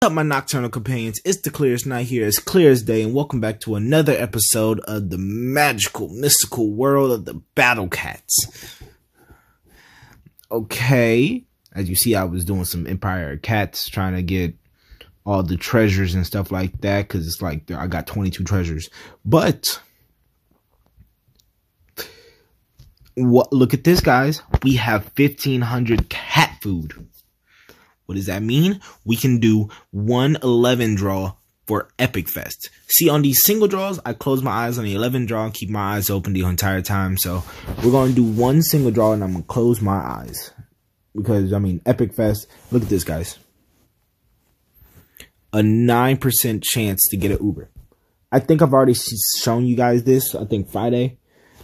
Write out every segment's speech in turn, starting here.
What's up, my nocturnal companions? It's the clearest night here, as clear as day, and welcome back to another episode of the magical, mystical world of the Battle Cats. Okay, as you see, I was doing some Empire Cats, trying to get all the treasures and stuff like that, because it's like I got 22 treasures. But look at this, guys. We have 1,500 cat food. What does that mean? We can do 111 draw for Epic Fest. See, on these single draws, I close my eyes on the 11 draw and keep my eyes open the entire time. So we're going to do one single draw and I'm going to close my eyes. Because, I mean, Epic Fest, look at this, guys. A 9% chance to get an Uber. I think I've already shown you guys this, I think Friday.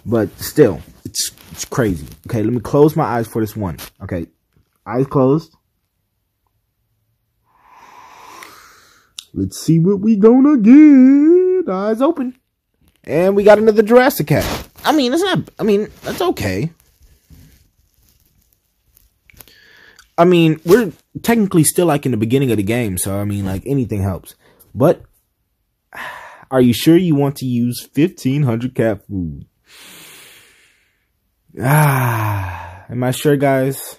But still, it's crazy. Okay, let me close my eyes for this one. Okay, eyes closed. Let's see what we gonna get. Eyes open. And we got another Jurassic cat. I mean, that's okay. I mean, we're technically still like in the beginning of the game, so I mean, like, anything helps. But are you sure you want to use 1,500 cat food? Am I sure, guys?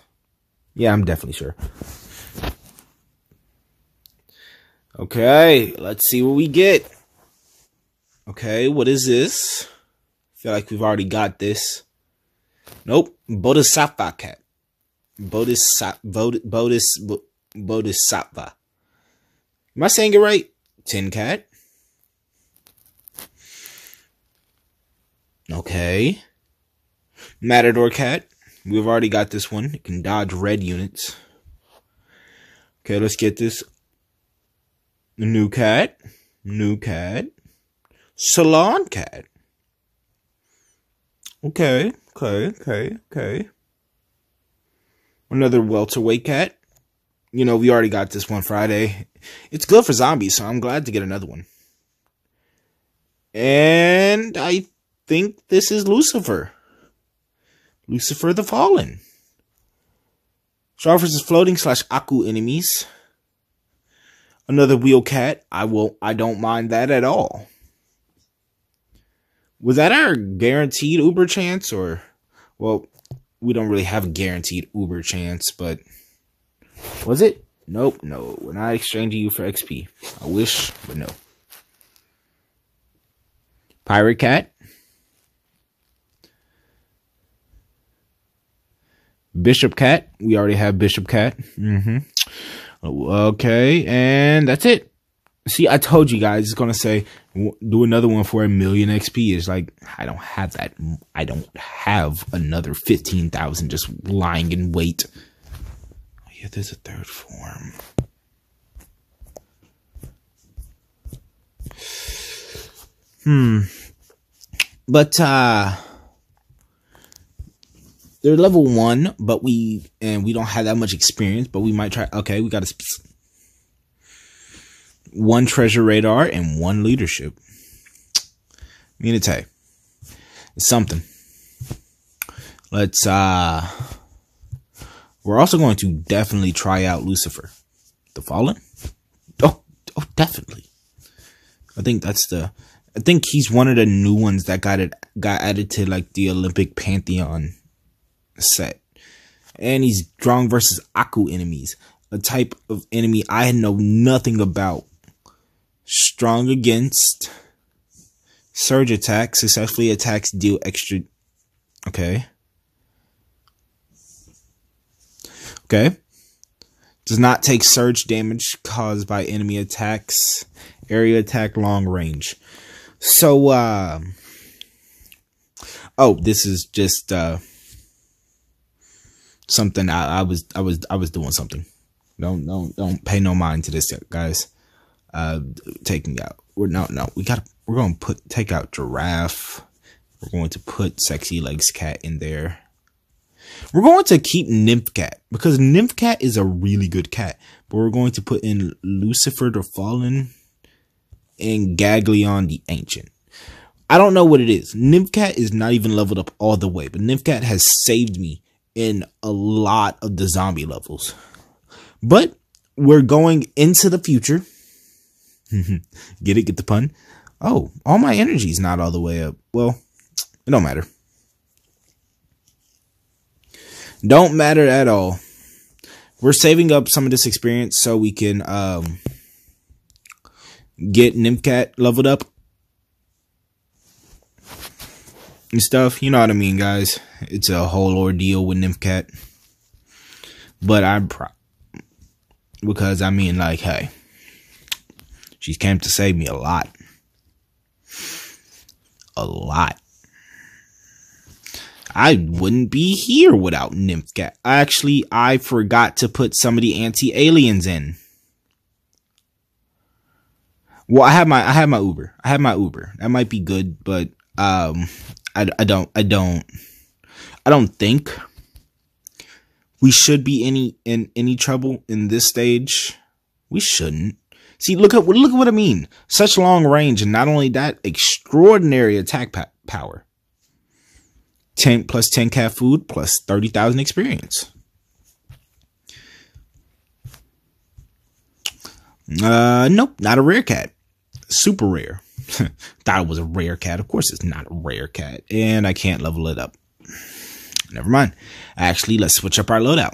Yeah, I'm definitely sure. Okay, let's see what we get. Okay, what is this? I feel like we've already got this. Nope, Bodhisattva cat. Bodhisattva. Am I saying it right? Tin cat. Okay. Matador cat. We've already got this one. It can dodge red units. Okay, let's get this. New cat. New cat. Salon cat. Okay. Another welterweight cat. You know, we already got this one Friday. It's good for zombies, so I'm glad to get another one. And I think this is Lucifer. Lucifer the Fallen. Star versus floating / Aku enemies. Another wheel cat. I don't mind that at all. Was that our guaranteed Uber chance, or, well, we don't really have a guaranteed Uber chance, but was it? Nope, no. We're not exchanging you for XP. I wish, but no. Pirate cat. Bishop cat. We already have Bishop cat. Okay, and that's it. See, I told you guys, it's going to say, do another one for 1,000,000 XP. It's like, I don't have that. I don't have another 15,000 just lying in wait. Oh, yeah, there's a third form. But, they're level 1, but we don't have that much experience, but we might try. Okay, we got a 1 treasure radar and 1 leadership. I mean, it's something. Let's we're also going to definitely try out Lucifer the Fallen. Oh, definitely. I think he's one of the new ones that got added to like the Olympic Pantheon set. And he's strong versus Aku enemies, a type of enemy I know nothing about. Strong against surge attacks, successfully attacks deal extra. Okay. Does not take surge damage caused by enemy attacks. Area attack, long range. So this is just something I was doing something. Don't pay no mind to this, guys. Taking out. We're going to take out giraffe. We're going to put sexy legs cat in there. We're going to keep nymph cat because nymph cat is a really good cat. But we're going to put in Lucifer the Fallen and Gaglion the Ancient. I don't know what it is. Nymph cat is not even leveled up all the way, but nymph cat has saved me in a lot of the zombie levels. But we're going into the future. Get it? Get the pun? Oh, all my energy's not all the way up. Well, it don't matter. Don't matter at all. We're saving up some of this experience so we can get Nymphcat leveled up and stuff. You know what I mean, guys. It's a whole ordeal with Nymphcat. But I'm proud. Because, I mean, like, hey. She's came to save me a lot. A lot. I wouldn't be here without Nymphcat. Actually, I forgot to put some of the anti-aliens in. Well, I have my Uber. I have my Uber. That might be good, but I don't think we should be in any trouble in this stage. We shouldn't. See, look at what I mean. Such long range, and not only that, extraordinary attack power. 10 plus 10 cat food plus 30,000 experience. Nope, not a rare cat. Super rare. Thought it was a rare cat. Of course, it's not a rare cat, and I can't level it up. Never mind. Actually, let's switch up our loadout.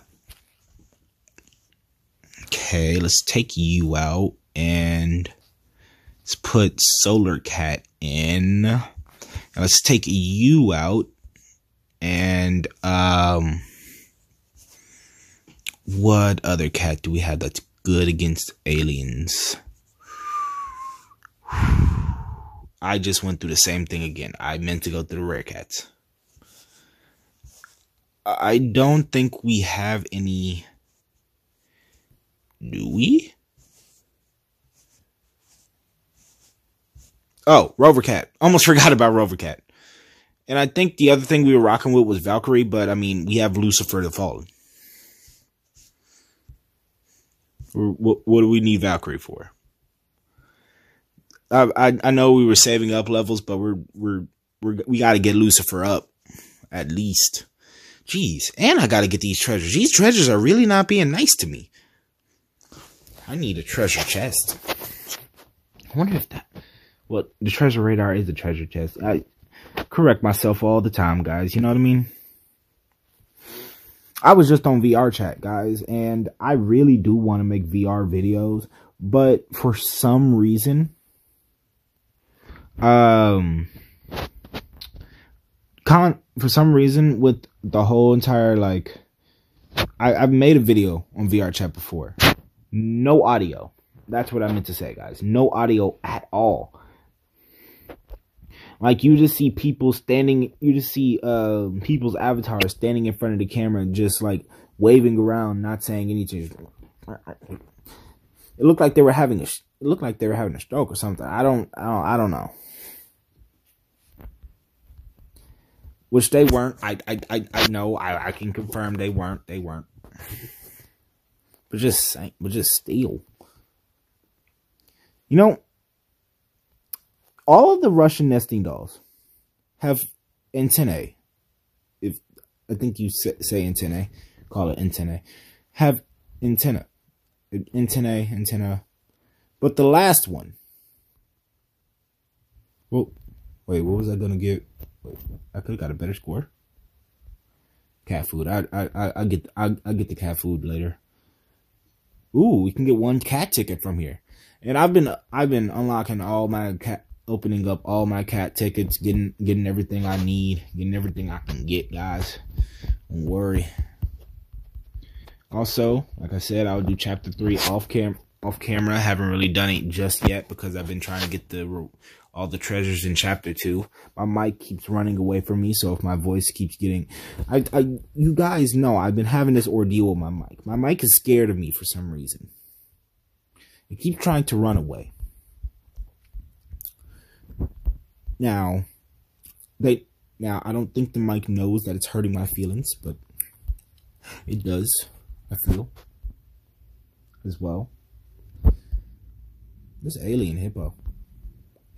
Okay, let's take you out and let's put Solar Cat in. Now let's take you out and what other cat do we have that's good against aliens? I just went through the same thing again. I meant to go through the rare cats. I don't think we have any. Do we? Oh, Rover Cat. Almost forgot about Rover Cat. And I think the other thing we were rocking with was Valkyrie, but I mean, we have Lucifer the Fallen. What do we need Valkyrie for? I know we were saving up levels, but we got to get Lucifer up at least. Jeez, and I got to get these treasures. These treasures are really not being nice to me. I need a treasure chest. I wonder if that. Well, the treasure radar is a treasure chest. I correct myself all the time, guys. You know what I mean? I was just on VR chat, guys, and I really do want to make VR videos, but for some reason, with the whole entire, like, I've made a video on VR chat before. No audio. That's what I meant to say, guys. No audio at all. Like, you just see people standing, you just see people's avatars standing in front of the camera, just like waving around, not saying anything. It looked like they were having a stroke or something. I don't know. Which they weren't. I know. I can confirm they weren't. But just still. You know, all of the Russian nesting dolls have antennae. If I think you say antennae, call it antennae. Have antenna. But the last one. Well, wait, what was I gonna get? Wait, I could have got a better score. Cat food. I get the cat food later. Ooh, we can get one cat ticket from here. And I've been unlocking all my cat, opening up all my cat tickets, getting everything I need, getting everything I can get, guys. Don't worry. Also, like I said, I'll do chapter 3 off camera. I haven't really done it just yet because I've been trying to get all the treasures in chapter 2. My mic keeps running away from me, so if my voice keeps getting, you guys know I've been having this ordeal with my mic. My mic is scared of me for some reason. It keeps trying to run away. Now, I don't think the mic knows that it's hurting my feelings, but it does. I feel as well. This alien hippo.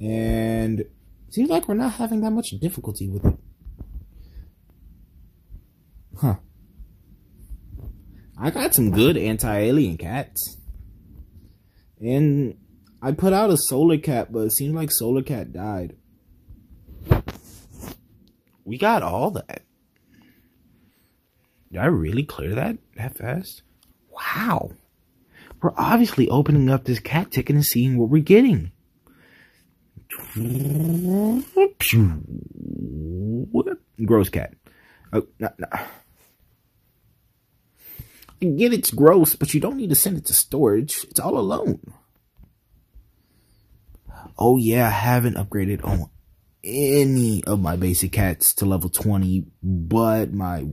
And it seems like we're not having that much difficulty with it. Huh. I got some good anti-alien cats. And I put out a solar cat, but it seems like solar cat died. We got all that. Did I really clear that fast? Wow. We're obviously opening up this cat ticket and seeing what we're getting. Gross cat. Oh, no. I get it's gross, but you don't need to send it to storage. It's all alone. Oh yeah, I haven't upgraded on any of my basic cats to level 20, but my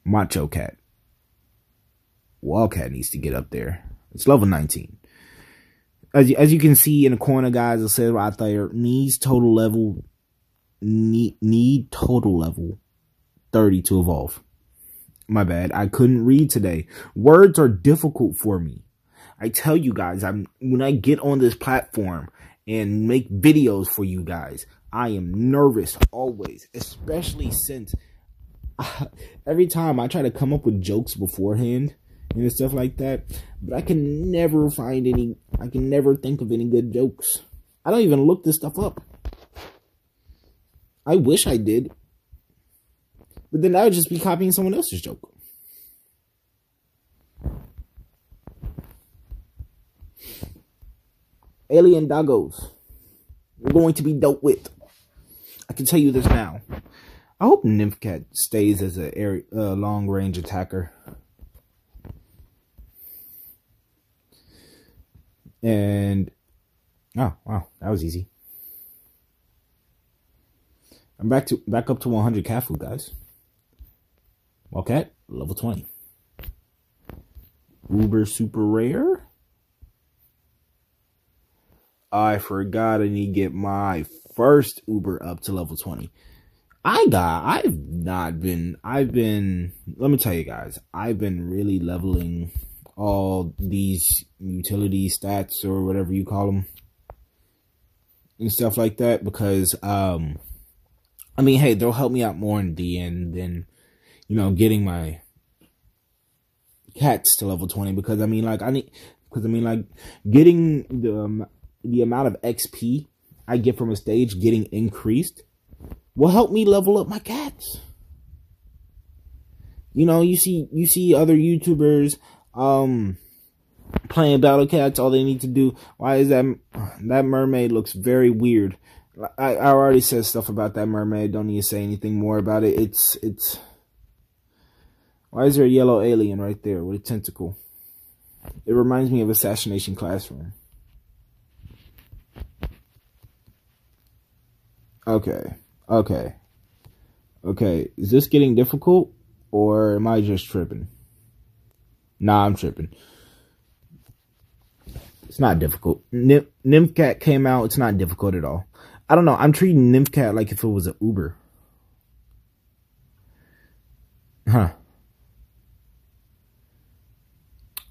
macho cat. Wildcat needs to get up there. It's level 19. As you can see in the corner, guys, it says right there, need total level 30 to evolve. My bad. I couldn't read today. Words are difficult for me. I tell you guys, when I get on this platform and make videos for you guys, I am nervous always, especially since every time I try to come up with jokes beforehand and stuff like that, but I can never find any, I can never think of any good jokes. I don't even look this stuff up. I wish I did, but then I would just be copying someone else's joke. Alien doggos. We're going to be dealt with. I can tell you this now. I hope Nymphcat stays as a long range attacker. And oh wow, that was easy. I'm back up to 100 cat food, guys. Wildcat, level 20. Uber super rare. I forgot I need to get my first Uber up to level 20. Let me tell you guys, I've been really leveling all these utility stats or whatever you call them and stuff like that because, I mean, hey, they'll help me out more in the end than, you know, getting my cats to level 20 because getting the amount of XP I get from a stage getting increased will help me level up my cats. You know, you see other YouTubers playing battle cats. All they need to do. Why is that mermaid looks very weird? I already said stuff about that mermaid. Don't need to say anything more about it. It's. Why is there a yellow alien right there with a tentacle? It reminds me of Assassination Classroom. Okay. Is this getting difficult or am I just tripping? Nah, I'm tripping. It's not difficult. Nymphcat came out. It's not difficult at all. I don't know. I'm treating Nymphcat like if it was an Uber. Huh.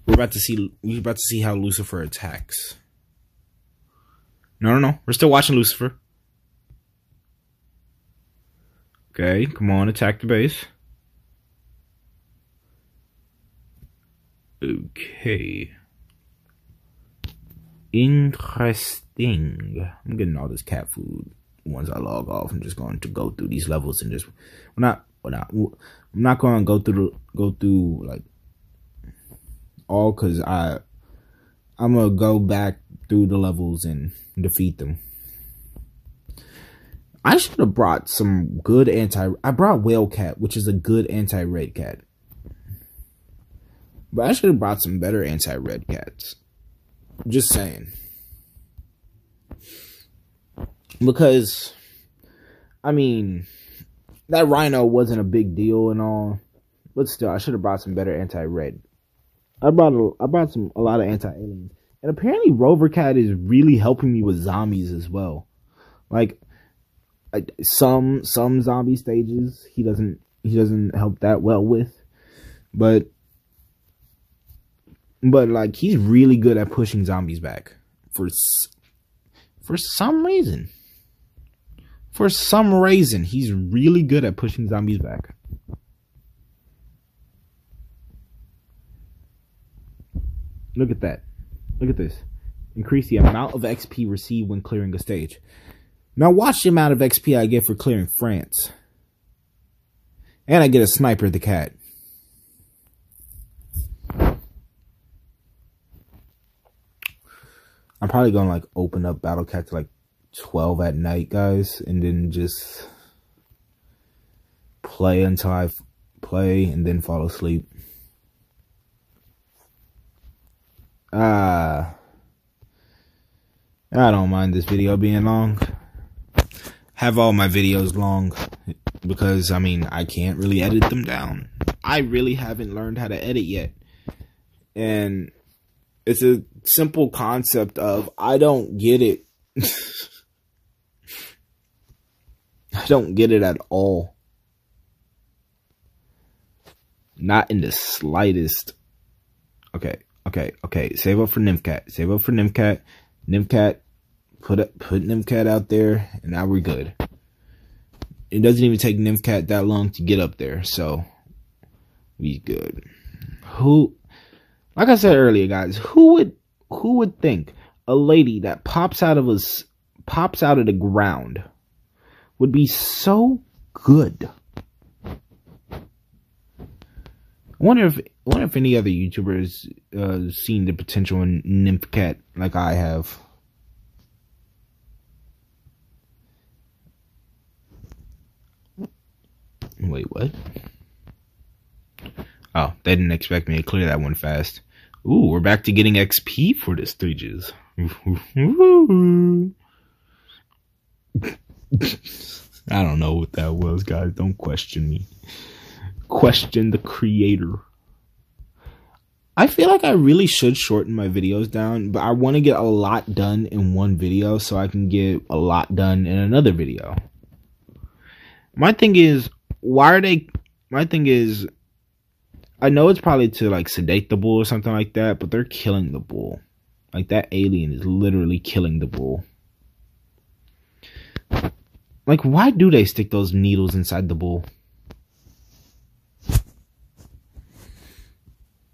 We're about to see how Lucifer attacks. No. We're still watching Lucifer. Okay, come on, attack the base. Okay. Interesting. I'm getting all this cat food. Once I log off, I'm just going to go through these levels and just I'm not going to go through like all because I'm gonna go back through the levels and defeat them. I should have brought some good I brought Whale Cat, which is a good anti-red cat. But I should have brought some better anti-red cats. Just saying. Because, I mean, that rhino wasn't a big deal and all. But still, I should have brought some better anti-red. I brought a lot of anti-aliens. And apparently Rover Cat is really helping me with zombies as well. Like, some zombie stages he doesn't help that well with, but like he's really good at pushing zombies back for some reason. For some reason, he's really good at pushing zombies back. Look at that. Look at this. Increase the amount of XP received when clearing a stage. Now watch the amount of XP I get for clearing France. And I get a sniper the cat. I'm probably gonna like open up Battle Cat to like 12 at night, guys, and then just play until I play and then fall asleep. I don't mind this video being long. Have all my videos long because I mean I can't really edit them down. I really haven't learned how to edit yet. And it's a simple concept of I don't get it. I don't get it at all. Not in the slightest. Okay. Save up for Nymphcat. Save up for Nymphcat. Nymphcat. Put Nymphcat out there, and now we're good. It doesn't even take Nymphcat that long to get up there, so we good. Like I said earlier, guys, who would think a lady that pops out of the ground would be so good? I wonder if any other YouTubers seen the potential in Nymphcat like I have. Wait, what? Oh, they didn't expect me to clear that one fast. Ooh, we're back to getting XP for the stages. I don't know what that was, guys. Don't question me. Question the creator. I feel like I really should shorten my videos down, but I want to get a lot done in one video so I can get a lot done in another video. My thing is, I know it's probably to like sedate the bull or something like that, but they're killing the bull. Like that alien is literally killing the bull. Like, why do they stick those needles inside the bull?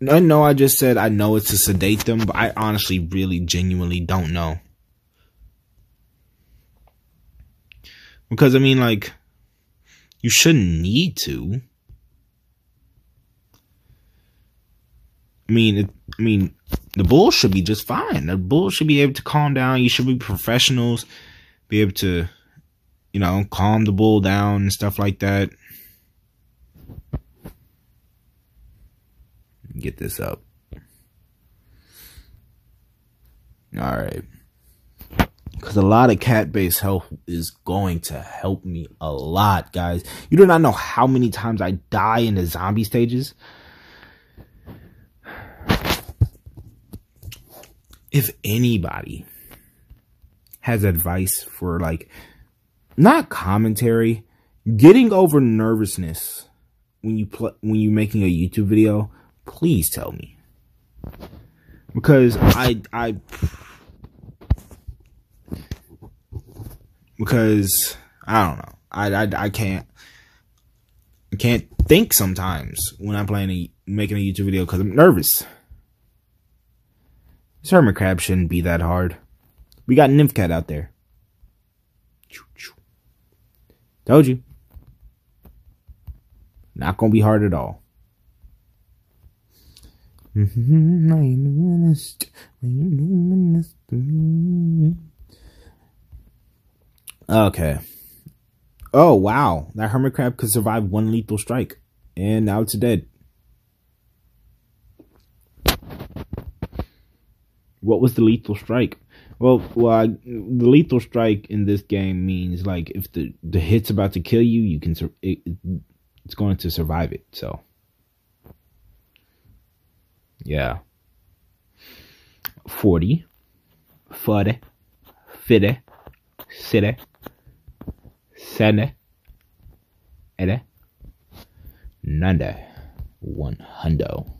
I know I just said I know it's to sedate them, but I honestly really genuinely don't know. Because I mean, like, you shouldn't need to. I mean, the bull should be just fine. The bull should be able to calm down. You should be professionals, be able to, you know, calm the bull down and stuff like that. Get this up. Alright. Because a lot of cat-based health is going to help me a lot, guys. You do not know how many times I die in the zombie stages. If anybody has advice for, like, not commentary, getting over nervousness when you're making a YouTube video, please tell me. Because I don't know. I can't think sometimes when I'm making a YouTube video because I'm nervous. This hermit crab shouldn't be that hard. We got Nymphcat out there. Told you. Not gonna be hard at all. Okay. Oh, wow. That hermit crab could survive one lethal strike. And now it's dead. What was the lethal strike? Well, the lethal strike in this game means, like, if the hit's about to kill you, you can it's going to survive it. So, yeah. 40, 50, 50, 60, 70, 80, 90, 100. All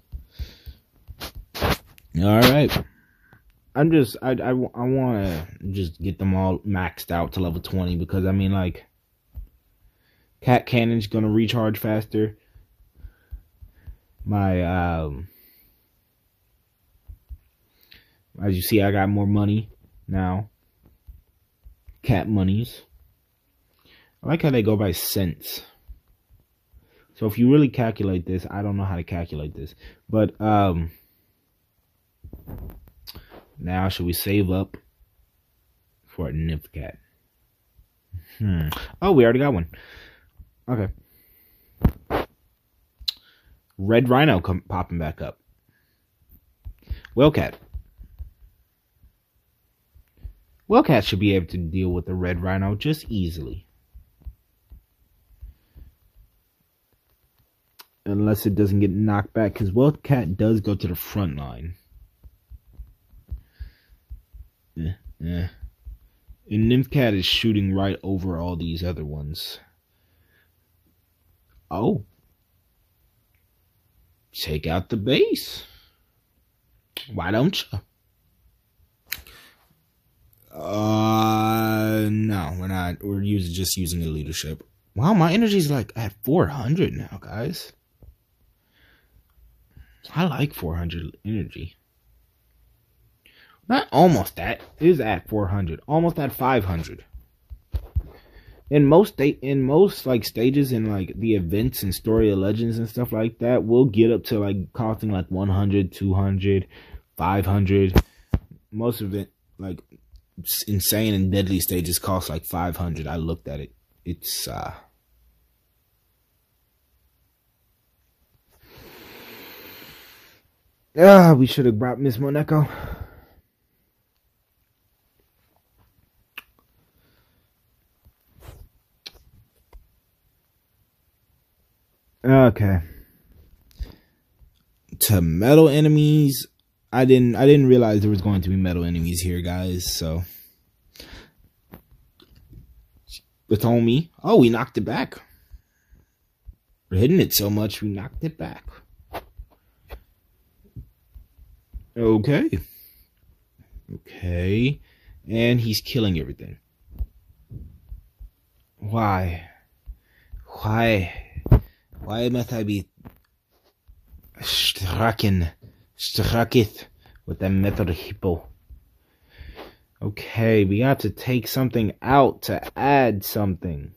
right. I want to just get them all maxed out to level 20 because, I mean, like, Cat Cannon's going to recharge faster. My As you see, I got more money now. Cat monies. I like how they go by cents. So if you really calculate this, I don't know how to calculate this. But now should we save up for a nymph cat? Oh, we already got one. Okay. Red rhino popping back up. Whalecat. Whalecat should be able to deal with the red rhino just easily. Unless it doesn't get knocked back, because Whalecat does go to the front line. And Nymphcat is shooting right over all these other ones. Oh. Take out the base. Why don't you? No, we're not. We're just using the leadership. Wow, my energy's like at 400 now, guys. I like 400 energy. Not almost that. It is at 400. Almost at 500. In most like stages in like the events and story of legends and stuff like that, we'll get up to like costing like 100, 200, 500. Most of it, like insane and deadly stages, cost like 500. I looked at it. It's we should have brought Miss Moneko. Okay. To metal enemies, I didn't realize there was going to be metal enemies here, guys. So it's on me. Oh, we knocked it back. We're hitting it so much we knocked it back. Okay. Okay. And he's killing everything. Why? Why must I be struck it with that metal hippo? Okay, we got to take something out to add something.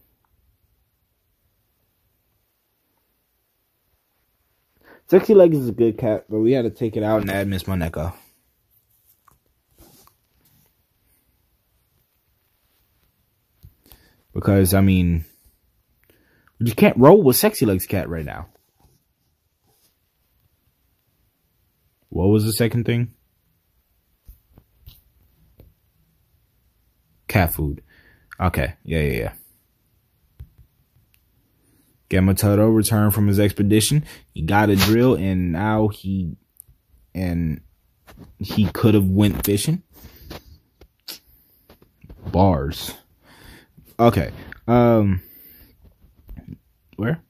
Sexy Legs is a good cat, but we had to take it out and add Miss Moneko. Because, I mean, we just can't roll with Sexy Legs cat right now. What was the second thing? Cat food. Okay, yeah. Gamatoto returned from his expedition. He got a drill, and now he could have went fishing. Bars. Okay. Where?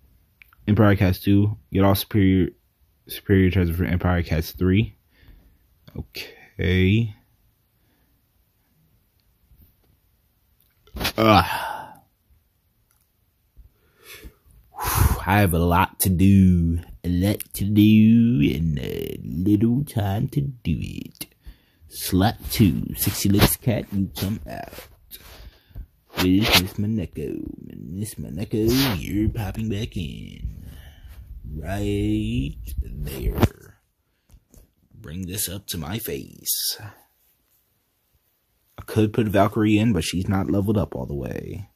Empire Cats 2. Get all superior treasure for Empire Cats 3. Okay. I have a lot to do. And a little time to do it. Slot 2. Sexy Legs cat, you come out. With Miss Moneko. Miss Moneko, you're popping back in. Right there. Bring this up to my face. I could put Valkyrie in, but she's not leveled up all the way.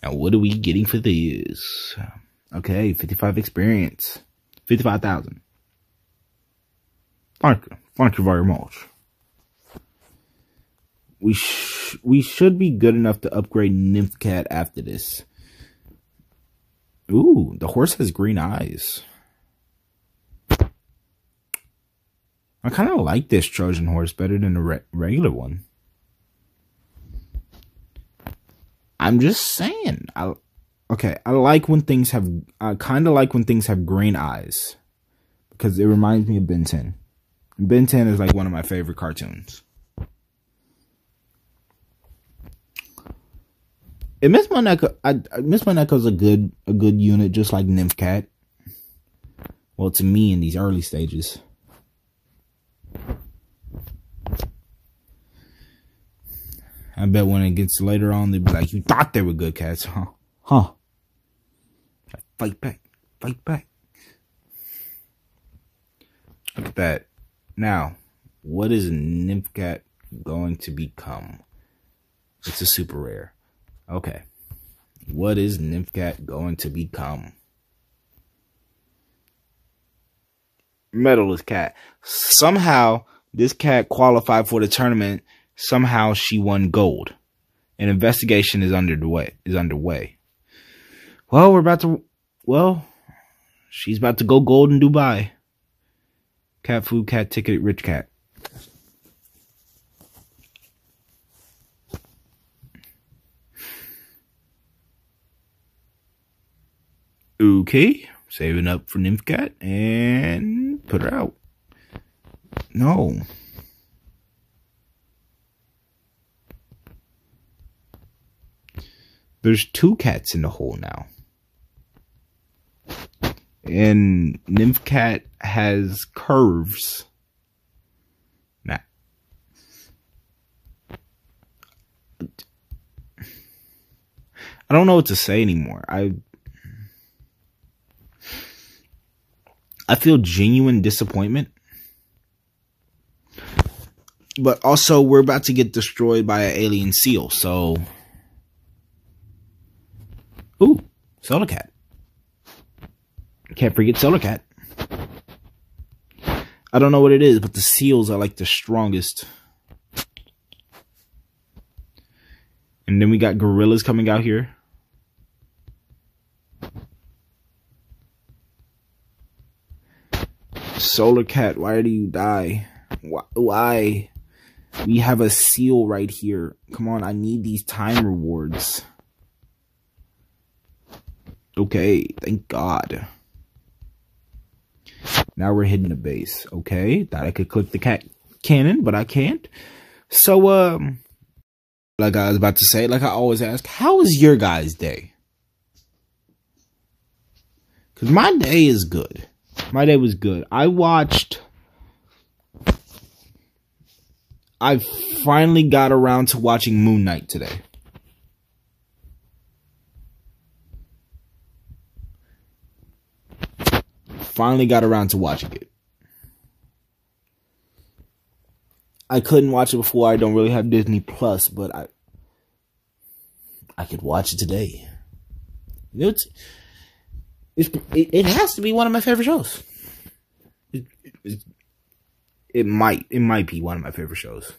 Now, what are we getting for this? Okay, 55 experience. 55,000. Thank you very much. We should be good enough to upgrade Nymphcat after this. Ooh, the horse has green eyes. I kind of like this Trojan horse better than the regular one. I'm just saying. I like when things have. I kind of like when things have green eyes, because it reminds me of Ben 10. Ben 10 is like one of my favorite cartoons. And Miss Moneko is a good unit, just like Nymphcat. Well, to me in these early stages. I bet when it gets later on, they'll be like, you thought they were good cats, huh? Huh? Fight back. Fight back. Look at that. Now, what is Nymph Cat going to become? It's a super rare. Okay. What is Nymph Cat going to become? Medalist cat. Somehow, this cat qualified for the tournament. Somehow, she won gold. An investigation is underway. Well, she's about to go gold in Dubai. Cat food, cat ticket, rich cat. Okay, saving up for Nymph Cat and put her out. No. There's 2 cats in the hole now. And Nymph Cat has curves. Nah. I don't know what to say anymore. I feel genuine disappointment. But also, we're about to get destroyed by an alien seal, so... Ooh, Solar Cat. Can't forget Solar Cat. I don't know what it is, but the seals are like the strongest. And then we got gorillas coming out here. Solar Cat, why do you die? Why? We have a seal right here. Come on, I need these time rewards. Okay, thank God. Now we're hitting the base. Okay, thought I could click the cat cannon, but I can't. So, like I was about to say, like I always ask, how was your guys' day? Because my day is good. My day was good. I finally got around to watching Moon Knight today. Finally got around to watching it. I couldn't watch it before. I don't really have Disney Plus, but I could watch it today. You know, it has to be one of my favorite shows. It might be one of my favorite shows.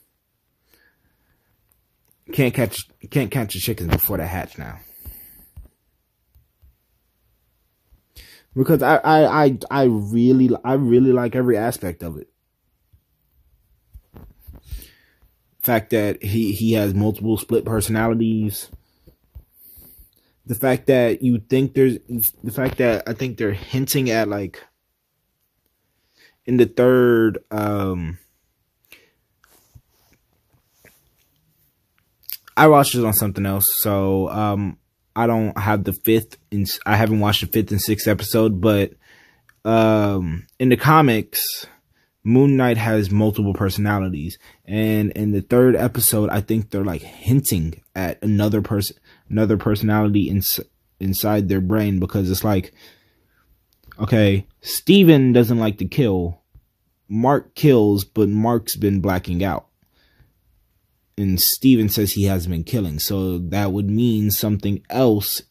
Can't catch the chickens before they hatch now. Because I really like every aspect of it. Fact that he has multiple split personalities. The fact that I think they're hinting at, like, in the third I watched it on something else, so I don't have the 5th and I haven't watched the 5th and 6th episode, but in the comics, Moon Knight has multiple personalities, and in the 3rd episode, I think they're like hinting at another personality inside their brain, because it's like, okay, Steven doesn't like to kill. Mark kills, but Mark's been blacking out. And Steven says he hasn't been killing. So that would mean something else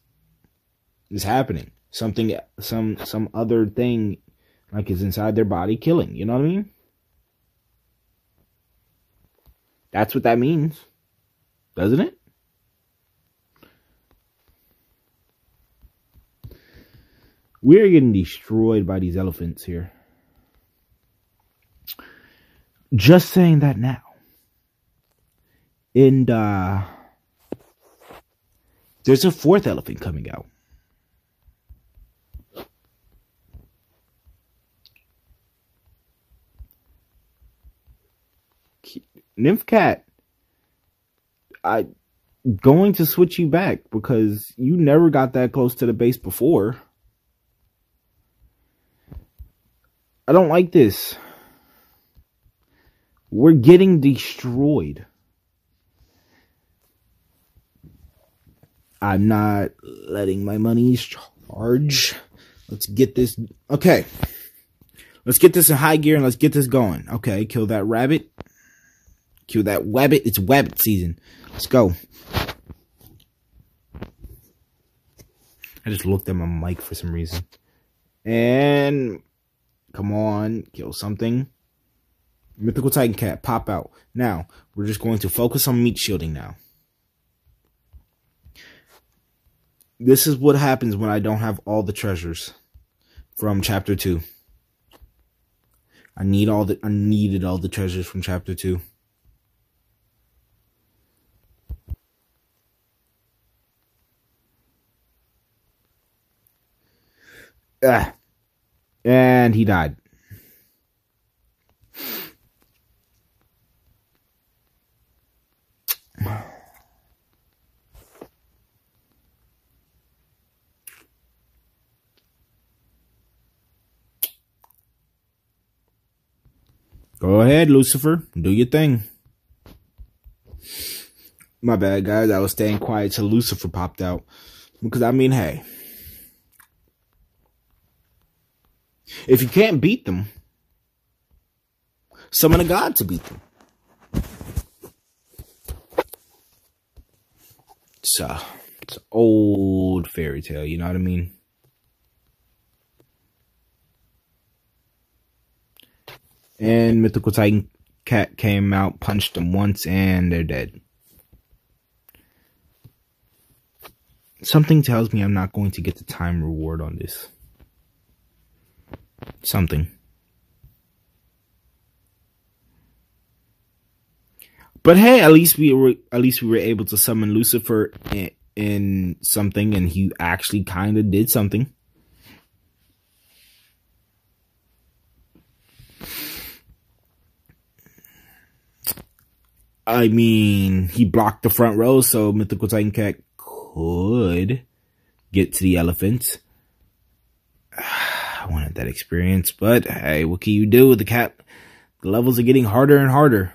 is happening. Some other thing, like, is inside their body killing. You know what I mean? That's what that means. Doesn't it? We're getting destroyed by these elephants here. Just saying that now. And there's a 4th elephant coming out. Nymph Cat, I'm going to switch you back because you never got that close to the base before. I don't like this. We're getting destroyed. I'm not letting my money charge. Let's get this. Okay. Let's get this in high gear and let's get this going. Okay, kill that rabbit. Kill that wabbit. It's wabbit season. Let's go. I just looked at my mic for some reason. And come on, kill something. Mythical Titan Cat, pop out. Now, we're just going to focus on meat shielding now. This is what happens when I don't have all the treasures from chapter 2. I needed all the treasures from chapter 2. And he died. Go ahead, Lucifer. Do your thing. My bad, guys. I was staying quiet till Lucifer popped out. Because, I mean, hey. If you can't beat them, summon a god to beat them. It's an old fairy tale, you know what I mean? And Mythical Titan Cat came out, punched them once, and they're dead. Something tells me I'm not going to get the time reward on this. Something. But hey, at least we were able to summon Lucifer in something, and he actually kind of did something. I mean, he blocked the front row, so Mythical Titan Cat could get to the elephants. I wanted that experience, but hey, what can you do with the cat? The levels are getting harder and harder.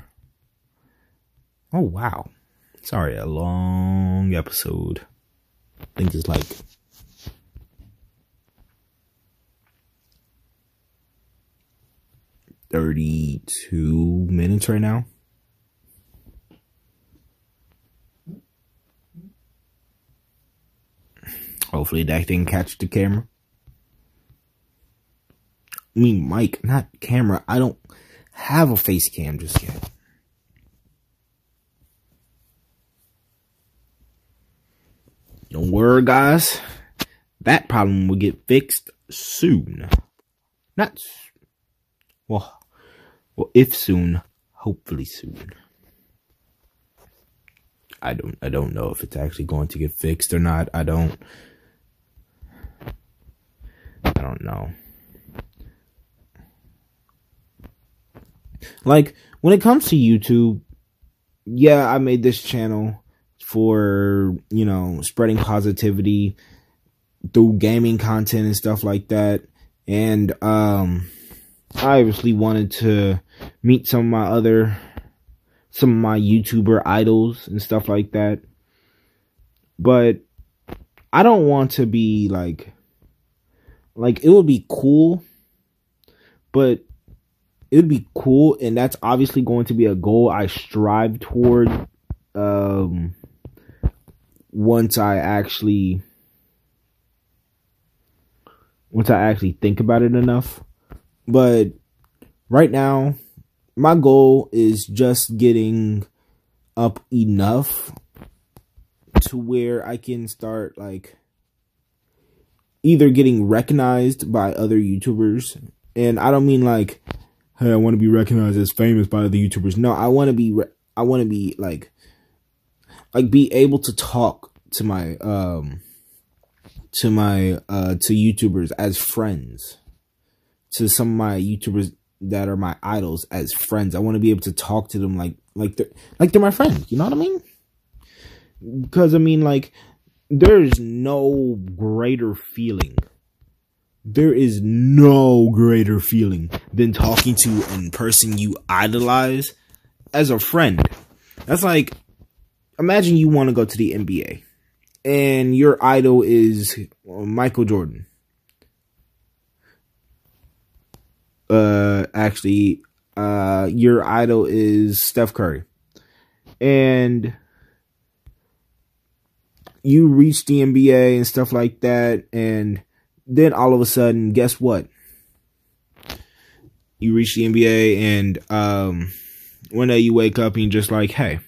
Oh, wow. Sorry, a long episode. I think it's like 32 minutes right now. Hopefully that didn't catch the camera. I mean, mic, not camera. I don't have a face cam just yet. Don't worry, guys. That problem will get fixed soon. Not well, if soon, hopefully soon. I don't know if it's actually going to get fixed or not. I don't know. Like, when it comes to YouTube, yeah, I made this channel for, you know, spreading positivity through gaming content and stuff like that. And I obviously wanted to meet some of my YouTuber idols and stuff like that. But I don't want to be like it would be cool, but it would be cool, and that's obviously going to be a goal I strive toward once I actually think about it enough. But right now, my goal is just getting up enough to where I can start, like, either getting recognized by other YouTubers. And I don't mean like, hey, I want to be recognized as famous by other YouTubers. No, I want to be like be able to talk to my to YouTubers as friends, to some of my YouTubers that are my idols as friends. I want to be able to talk to them like they're my friends. You know what I mean? Because I mean, like, there's no greater feeling. There is no greater feeling than talking to a person you idolize as a friend. That's like, imagine you want to go to the NBA and your idol is Michael Jordan. Actually, your idol is Steph Curry. And you reach the NBA and stuff like that, and then all of a sudden, guess what? You reach the NBA, and one day you wake up and you're just like, hey,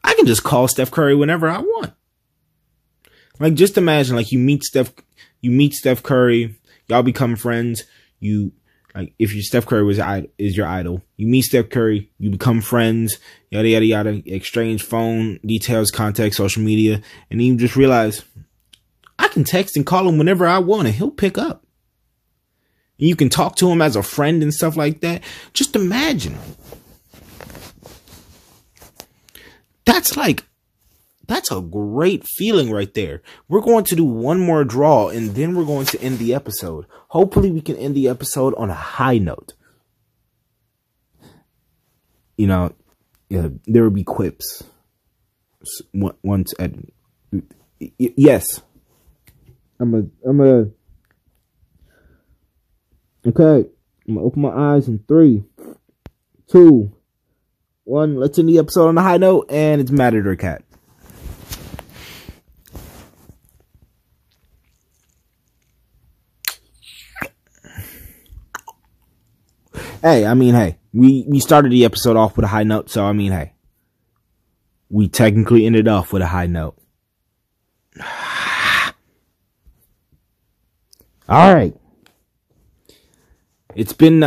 I can just call Steph Curry whenever I want. Like, just imagine, like, you meet Steph Curry, y'all become friends. Like, if Steph Curry is your idol, you meet Steph Curry, you become friends, yada, yada, yada, exchange phone details, contact, social media, and then you just realize, I can text and call him whenever I want, and he'll pick up. And you can talk to him as a friend and stuff like that. Just imagine. That's a great feeling right there. We're going to do one more draw, and then we're going to end the episode. Hopefully we can end the episode on a high note. You know, there will be quips. Once at yes. Okay. I'm gonna open my eyes in 3, 2, 1. Let's end the episode on a high note, and it's Matador Cat. Hey, we started the episode off with a high note, so hey, we technically ended off with a high note. All right. It's been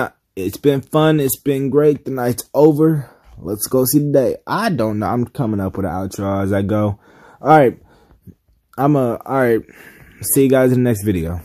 fun. It's been great. The night's over. Let's go see the day. I don't know. I'm coming up with an outro as I go. All right. All right. See you guys in the next video.